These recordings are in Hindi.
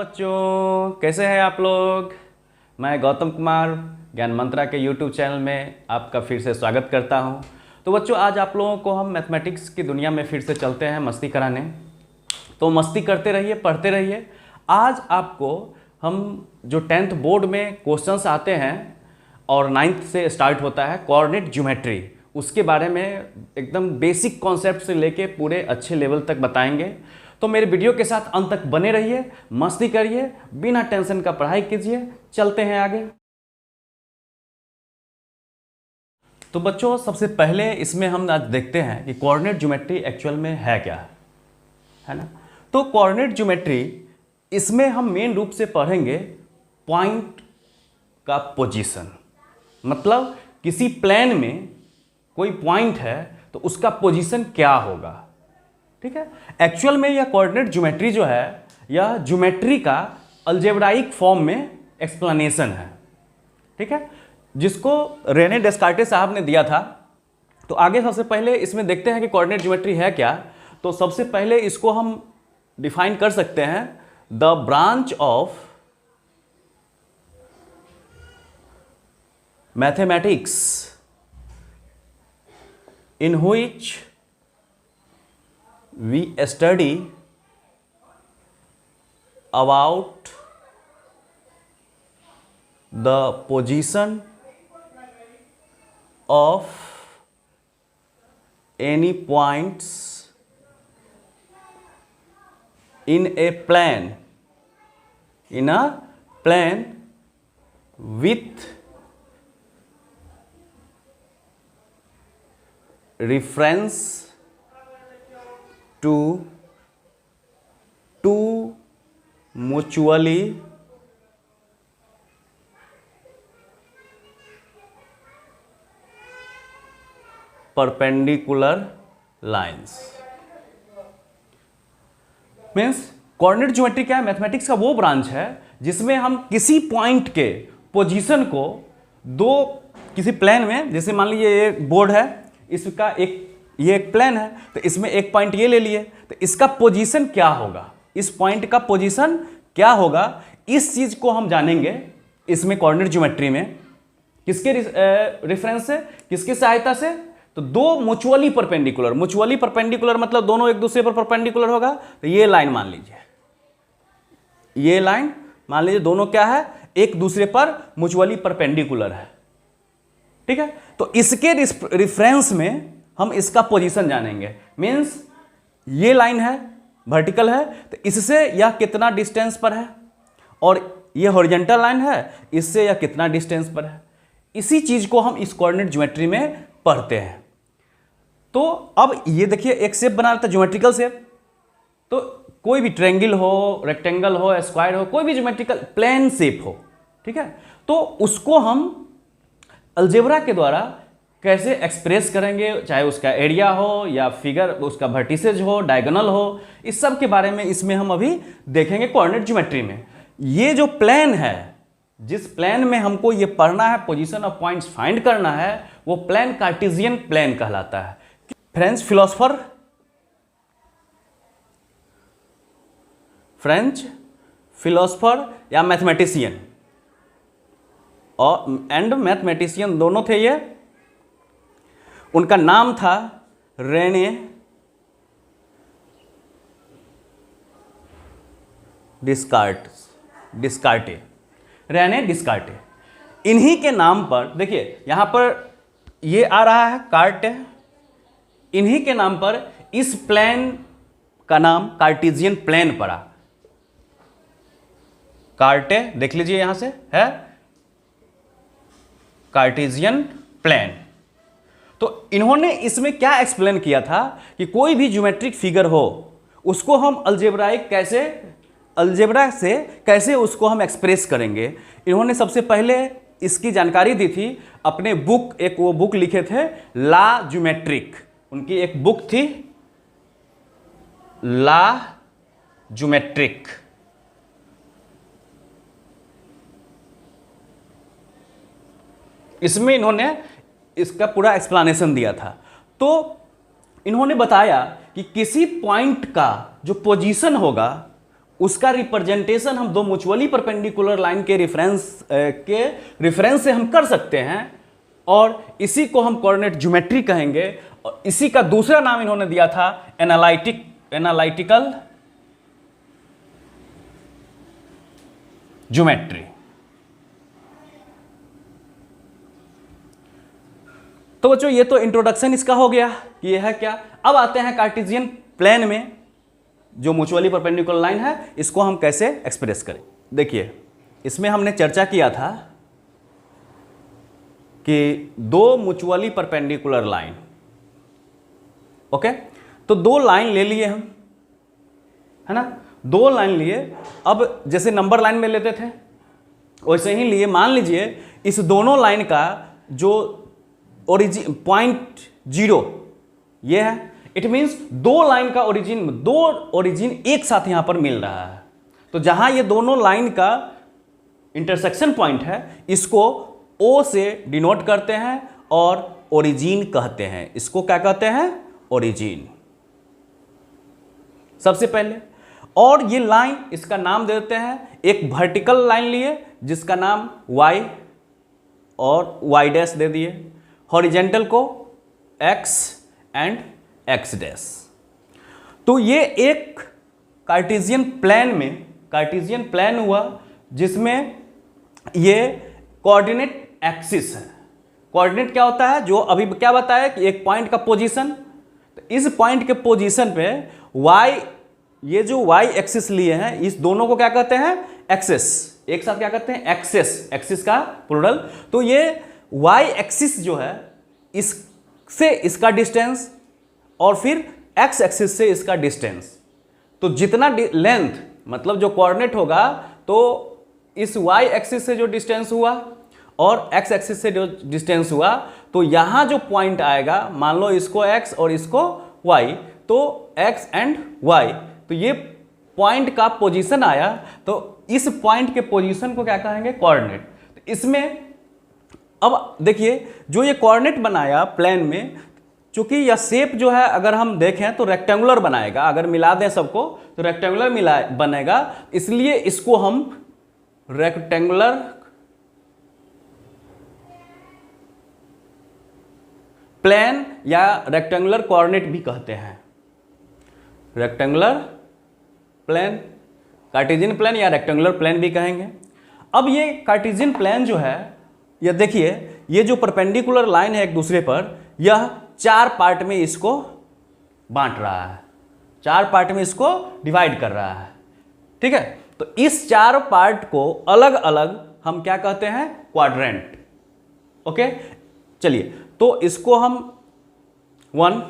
बच्चों, कैसे हैं आप लोग। मैं गौतम कुमार ज्ञान मंत्रा के YouTube चैनल में आपका फिर से स्वागत करता हूं। तो बच्चों, आज आप लोगों को हम मैथमेटिक्स की दुनिया में फिर से चलते हैं मस्ती कराने। तो मस्ती करते रहिए, पढ़ते रहिए। आज आपको हम जो 10th बोर्ड में क्वेश्चंस आते हैं और 9th से स्टार्ट होता है कोऑर्डिनेट ज्योमेट्री, उसके बारे में एकदम बेसिक कॉन्सेप्ट से लेके पूरे अच्छे लेवल तक बताएंगे। तो मेरे वीडियो के साथ अंत तक बने रहिए, मस्ती करिए, बिना टेंशन का पढ़ाई कीजिए। चलते हैं आगे। तो बच्चों, सबसे पहले इसमें हम आज देखते हैं कि कोऑर्डिनेट ज्योमेट्री एक्चुअल में है क्या, है ना। तो कोऑर्डिनेट ज्योमेट्री, इसमें हम मेन रूप से पढ़ेंगे पॉइंट का पोजीशन। मतलब किसी प्लेन में कोई पॉइंट है तो उसका पोजीशन क्या होगा, ठीक है। एक्चुअल में यह कोऑर्डिनेट ज्योमेट्री जो है, यह ज्योमेट्री का अलजेब्राइक फॉर्म में एक्सप्लेनेशन है, ठीक है, जिसको रेने डेस्कार्टेस साहब ने दिया था। तो आगे सबसे पहले इसमें देखते हैं कि कोऑर्डिनेट ज्योमेट्री है क्या। तो सबसे पहले इसको हम डिफाइन कर सकते हैं, the branch of mathematics in which we study about the position of any points in a plane with reference to two mutually perpendicular lines। Means coordinate geometry क्या है? मैथमेटिक्स का वो ब्रांच है जिसमें हम किसी पॉइंट के पोजीशन को किसी प्लेन में, जैसे मान लीजिए ये बोर्ड है, इसका ये एक प्लेन है, तो इसमें एक पॉइंट ये ले लिए, तो इसका पोजीशन क्या होगा, इस पॉइंट का पोजीशन क्या होगा, इस चीज को हम जानेंगे इसमें कोऑर्डिनेट ज्योमेट्री में। किसके रेफरेंस से, किसकी सहायता से? तो दो म्यूचुअली परपेंडिकुलर मतलब दोनों एक दूसरे पर परपेंडिकुलर होगा। तो ये लाइन मान लीजिए, ये लाइन मान लीजिए दोनों क्या है, एक दूसरे पर म्यूचुअली परपेंडिकुलर है, ठीक है। तो इसके रिफरेंस में हम इसका पोजीशन जानेंगे। मींस ये लाइन है, वर्टिकल है, तो इससे यह कितना डिस्टेंस पर है, और ये हॉरिजॉन्टल लाइन है, इससे यह कितना डिस्टेंस पर है। इसी चीज को हम इस कोऑर्डिनेट ज्योमेट्री में पढ़ते हैं। तो अब ये देखिए, एक शेप बना लेते हैं, ज्योमेट्रिकल शेप। तो कोई भी ट्रायंगल हो, रेक्टेंगल हो, स्क्वायर हो, कोई भी ज्योमेट्रिकल प्लेन शेप हो, ठीक है, तो उसको हम अलजेब्रा के द्वारा कैसे एक्सप्रेस करेंगे, चाहे उसका एरिया हो या फिगर, उसका वर्टिसेज हो, डायगोनल हो, इस सब के बारे में इसमें हम अभी देखेंगे कोऑर्डिनेट ज्योमेट्री में। ये जो प्लेन है, जिस प्लेन में हमको ये पढ़ना है, पोजीशन ऑफ पॉइंट्स फाइंड करना है, वो प्लेन कार्टेशियन प्लेन कहलाता है। फ्रेंच फिलोसफर या मैथमेटिशियन और मैथमेटिशियन दोनों थे ये। उनका नाम था रेने डिस्कार्टे। रेने डिस्कार्टे, इन्हीं के नाम पर देखिए, यहां पर ये आ रहा है कार्टे, इन्हीं के नाम पर इस प्लेन का नाम कार्टेशियन प्लेन पड़ा। कार्टे देख लीजिए, यहां से है कार्टेशियन प्लेन। तो इन्होंने इसमें क्या एक्सप्लेन किया था कि कोई भी ज्योमेट्रिक फिगर हो, उसको हम अलजेब्रा से कैसे उसको हम एक्सप्रेस करेंगे। इन्होंने सबसे पहले इसकी जानकारी दी थी अपने बुक, वो बुक लिखे थे ला ज्योमेट्रिक। उनकी एक बुक थी ला ज्योमेट्रिक। इसमें इन्होंने इसका पूरा एक्सप्लेनेशन दिया था। तो इन्होंने बताया कि किसी पॉइंट का जो पोजीशन होगा उसका रिप्रेजेंटेशन हम दो म्यूचुअली परपेंडिकुलर लाइन के रेफरेंस से हम कर सकते हैं, और इसी को हम कोऑर्डिनेट ज्योमेट्री कहेंगे। और इसी का दूसरा नाम इन्होंने दिया था एनालिटिकल ज्योमेट्री। तो बच्चों ये तो इंट्रोडक्शन इसका हो गया कि यह है क्या। अब आते हैं कार्टेशियन प्लेन में जो म्यूचुअली परपेंडिकुलर लाइन है, इसको हम कैसे एक्सप्रेस करें। देखिए इसमें हमने चर्चा किया था कि दो म्यूचुअली परपेंडिकुलर लाइन, ओके, तो दो लाइन ले लिए हम, है ना, दो लाइन लिए। अब जैसे नंबर लाइन में लेते थे वैसे ही लिए। मान लीजिए इस दोनों लाइन का जो ओरिजिन पॉइंट 0 ये है, इट मीन्स दो लाइन का दो ओरिजिन एक साथ यहां पर मिल रहा है। तो जहां ये दोनों लाइन का इंटरसेक्शन पॉइंट है, इसको O से डिनोट करते हैं और ओरिजिन कहते हैं। इसको क्या कहते हैं? ओरिजिन सबसे पहले। और ये लाइन, इसका नाम दे देते हैं, एक वर्टिकल लाइन लिए जिसका नाम Y और Y डैश दे दिए, हॉरिजेंटल को X एंड X डैश। तो ये एक कार्टेशियन प्लेन हुआ जिसमें ये कोऑर्डिनेट एक्सिस है। कोऑर्डिनेट क्या होता है? जो अभी क्या बताया कि एक पॉइंट का पोजीशन, तो इस पॉइंट के पोजीशन पे Y, ये जो Y एक्सिस लिए हैं, इस दोनों को क्या कहते हैं? एक्सेस। एक साथ क्या कहते हैं? एक्सेस। एक्सिस का प्लूरल। तो ये Y एक्सिस जो है, इससे इसका डिस्टेंस और फिर X एक्सिस से इसका डिस्टेंस, तो जितना लेंथ मतलब जो कोऑर्डिनेट होगा, तो इस Y एक्सिस से जो डिस्टेंस हुआ और X एक्सिस से जो डिस्टेंस हुआ, तो यहाँ जो पॉइंट आएगा, मान लो इसको X और इसको Y, तो X एंड Y, तो ये पॉइंट का पोजीशन आया, तो इस पॉइंट के पोजीशन को क्या कहेंगे? कोऑर्डिनेट। तो इसमें अब देखिए जो ये कोऑर्डिनेट बनाया प्लेन में, चूंकि यह शेप जो है अगर हम देखें तो रेक्टेंगुलर बनाएगा, अगर मिला दें सबको तो रेक्टेंगुलर बनेगा, इसलिए इसको हम रेक्टेंगुलर प्लेन या रेक्टेंगुलर कोऑर्डिनेट भी कहते हैं। रेक्टेंगुलर प्लेन, कार्टेशियन प्लेन या रेक्टेंगुलर प्लेन भी कहेंगे। अब ये कार्टेशियन प्लेन जो है, ये देखिए ये जो परपेंडिकुलर लाइन है एक दूसरे पर, यह 4 पार्ट में इसको बांट रहा है, 4 पार्ट में इसको डिवाइड कर रहा है, ठीक है। तो इस 4 पार्ट को अलग अलग हम क्या कहते हैं? क्वाड्रेंट। ओके, चलिए तो इसको हम 1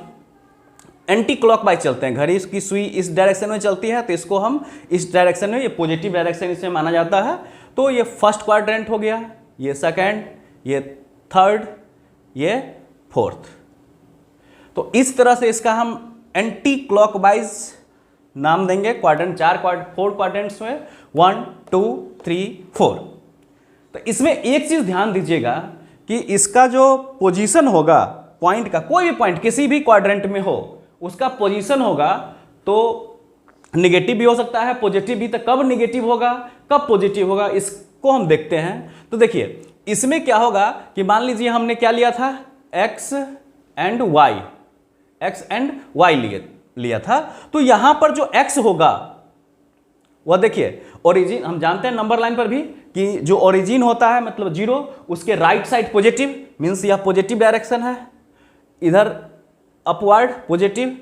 एंटी क्लॉकवाइज चलते हैं, घड़ी की सुई इस डायरेक्शन में चलती है, तो इसको हम इस डायरेक्शन में, ये पॉजिटिव डायरेक्शन इसमें माना जाता है। तो ये फर्स्ट क्वाड्रेंट हो गया, ये सेकंड, ये थर्ड, ये फोर्थ। तो इस तरह से इसका हम एंटी क्लॉकवाइज नाम देंगे क्वाड्रेंट। 4 क्वाड्रेंट्स में 1 2 3 4। तो इसमें एक चीज ध्यान दीजिएगा कि इसका जो पोजीशन होगा पॉइंट का, कोई भी पॉइंट किसी भी क्वाड्रेंट में हो, उसका पोजीशन होगा तो निगेटिव भी हो सकता है, पॉजिटिव भी। तो कब निगेटिव होगा, कब पॉजिटिव होगा, इसको हम देखते हैं। तो देखिए इसमें क्या होगा कि मान लीजिए हमने क्या लिया था? X एंड Y लिया था। तो यहां पर जो X होगा वह देखिए ओरिजिन, हम जानते हैं नंबर लाइन पर भी कि जो ओरिजिन होता है मतलब 0, उसके राइट साइड पॉजिटिव, मीन्स यह पॉजिटिव डायरेक्शन है, इधर upward positive,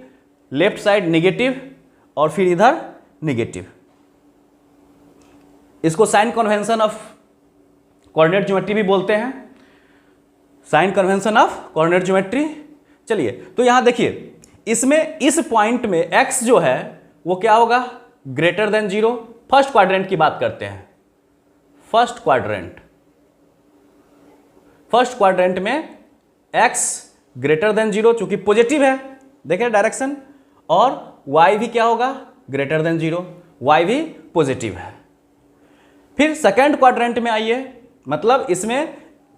left side negative और फिर इधर नेगेटिव। इसको sign convention of coordinate geometry भी बोलते हैं, sign convention of coordinate geometry. चलिए तो यहां देखिए इसमें इस पॉइंट में x जो है वो क्या होगा? Greater than 0। फर्स्ट क्वाड्रेंट की बात करते हैं। फर्स्ट क्वाड्रेंट में x ग्रेटर देन 0, चूंकि पॉजिटिव है, देखिए डायरेक्शन, और y भी क्या होगा? ग्रेटर देन 0, y भी पॉजिटिव है। फिर सेकंड क्वाड्रेंट में आइए, मतलब इसमें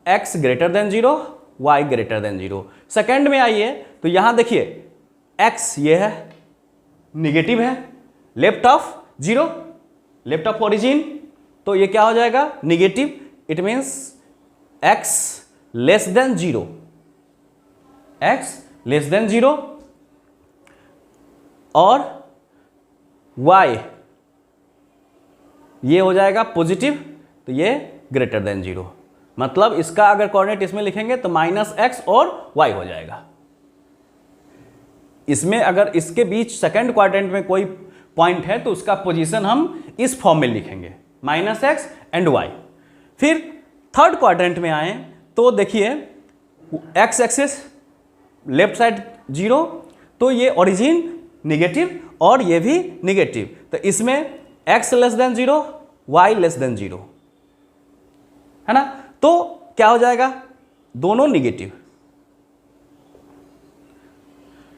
x greater than 0, y greater than 0। Second में आइए तो यहां देखिए x ये है, निगेटिव है, left of 0, left of origin, तो ये क्या हो जाएगा, negative. It means x less than 0, x less than 0, और y ये हो जाएगा पॉजिटिव, तो ये ग्रेटर देन 0। मतलब इसका अगर कोऑर्डिनेट इसमें लिखेंगे तो -x और y हो जाएगा। इसमें अगर इसके बीच सेकंड क्वाड्रेंट में कोई पॉइंट है तो उसका पोजीशन हम इस फॉर्म में लिखेंगे, -x एंड y। फिर थर्ड क्वाड्रेंट में आए तो देखिए x एक्सिस लेफ्ट साइड 0, तो ये ओरिजिन निगेटिव और ये भी निगेटिव, तो इसमें x less than 0, y less than 0, है ना। तो क्या हो जाएगा, दोनों निगेटिव।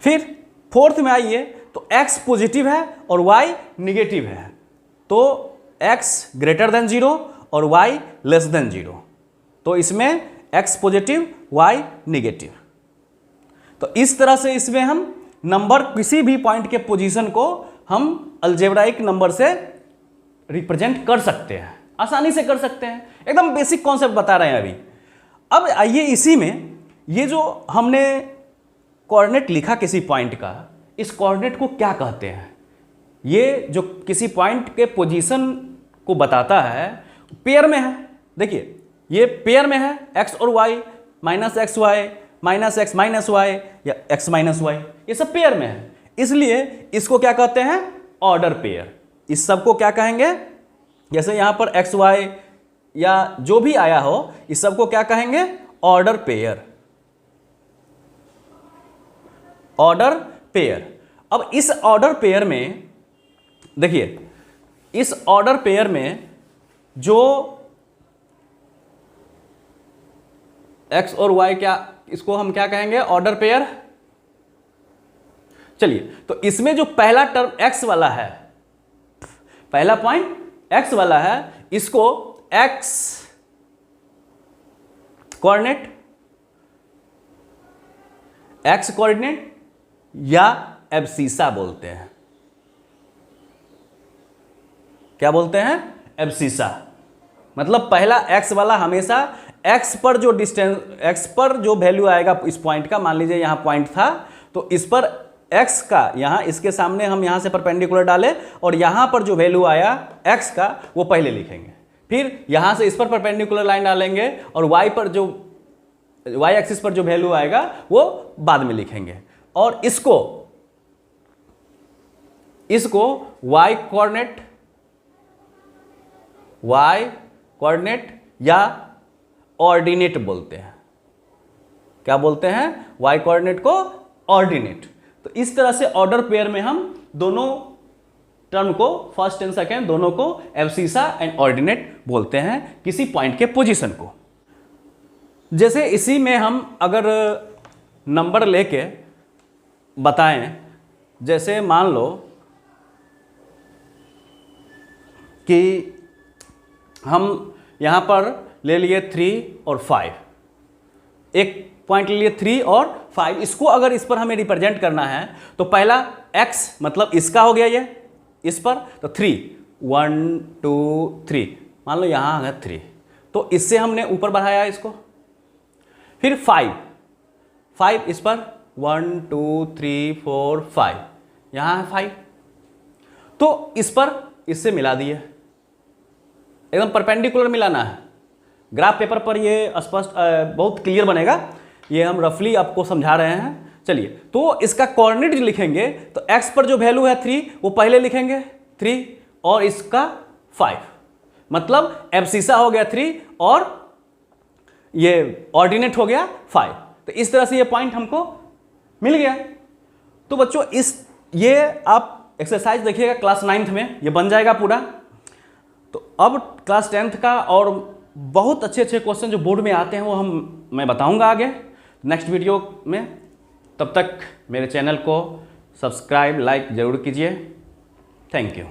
फिर फोर्थ में आइए तो x पॉजिटिव है और y निगेटिव है, तो x ग्रेटर देन 0 और y लेस देन 0, तो इसमें x पॉजिटिव y निगेटिव। तो इस तरह से इसमें हम नंबर किसी भी पॉइंट के पोजीशन को हम अलजेब्राइक नंबर से रिप्रेजेंट कर सकते हैं, आसानी से कर सकते हैं। एकदम बेसिक कॉन्सेप्ट बता रहे हैं अभी। अब आइए इसी में ये जो हमने कोऑर्डिनेट लिखा किसी पॉइंट का, इस कोऑर्डिनेट को क्या कहते हैं। ये जो किसी पॉइंट के पोजीशन को बताता है, पेयर में है। देखिए ये पेयर में है, x और y, -xy, -x -y या x -y, ये सब पेयर में है, इसलिए इसको क्या कहते हैं, ऑर्डर पेयर। इस सब को क्या कहेंगे, जैसे यहाँ पर x y या जो भी आया हो, इस सब को क्या कहेंगे, ऑर्डर पेयर, ऑर्डर पेयर। अब इस ऑर्डर पेयर में देखिए, इस ऑर्डर पेयर में जो x और y, क्या इसको हम क्या कहेंगे, ऑर्डर पेयर। चलिए, तो इसमें जो पहला टर्म x वाला है, पहला पॉइंट x वाला है, इसको x कोऑर्डिनेट, x कोऑर्डिनेट या एब्सिसा बोलते हैं। क्या बोलते हैं, एब्सिसा। मतलब पहला x वाला हमेशा x पर जो डिस्टेंस, x पर जो वैल्यू आएगा इस पॉइंट का, मान लीजिए यहाँ पॉइंट था, तो इस पर x का, यहाँ इसके सामने हम यहाँ से परपेंडिकुलर डालें और यहाँ पर जो वैल्यू आया x का वो पहले लिखेंगे, फिर यहाँ से इस पर परपेंडिकुलर लाइन डालेंगे और y पर जो, y एक्सिस पर जो वैल्यू आएगा वो बाद में लिखेंगे। और इसको y कोऑर्डिनेट, y कोऑर्डिनेट या ऑर्डिनेट बोलते हैं। क्या बोलते हैं, y कोऑर्डिनेट को ऑर्डिनेट। तो इस तरह से ऑर्डर पेयर में हम दोनों टर्म को, फर्स्ट एंड सेकेंड दोनों को एब्सिसा एंड ऑर्डिनेट बोलते हैं किसी पॉइंट के पोजीशन को। जैसे इसी में हम अगर नंबर लेके बताएं, जैसे मान लो कि हम यहाँ पर ले लिए 3 और 5, एक पॉइंट ले लिए 3 और 5, इसको अगर इस पर हमें रिप्रेजेंट करना है तो पहला x मतलब इसका हो गया ये, इस पर तो 3, 1 2 3, मान लो यहाँ है 3, तो इससे हमने ऊपर बढ़ाया इसको। फिर 5 इस पर 1 2 3 4 5, यहाँ है 5, तो इस पर इससे मिला दिए, एकदम परपेंडिकुलर मिलाना है। ग्राफ पेपर पर ये स्पष्ट बहुत क्लियर बनेगा, ये हम रफली आपको समझा रहे हैं। चलिए, तो इसका कोऑर्डिनेट लिखेंगे तो x पर जो वैल्यू है 3 वो पहले लिखेंगे 3 और इसका 5, मतलब एब्सिसा हो गया 3 और ये ऑर्डिनेट हो गया 5। तो इस तरह से ये पॉइंट हमको मिल गया। तो बच्चों ये आप एक्सरसाइज देखिएगा क्लास 9th में, ये बन जाएगा पूरा। तो अब क्लास 10th का और बहुत अच्छे अच्छे क्वेश्चन जो बोर्ड में आते हैं वो मैं बताऊंगा आगे नेक्स्ट वीडियो में। तब तक मेरे चैनल को सब्सक्राइब, लाइक जरूर कीजिए। Thank you.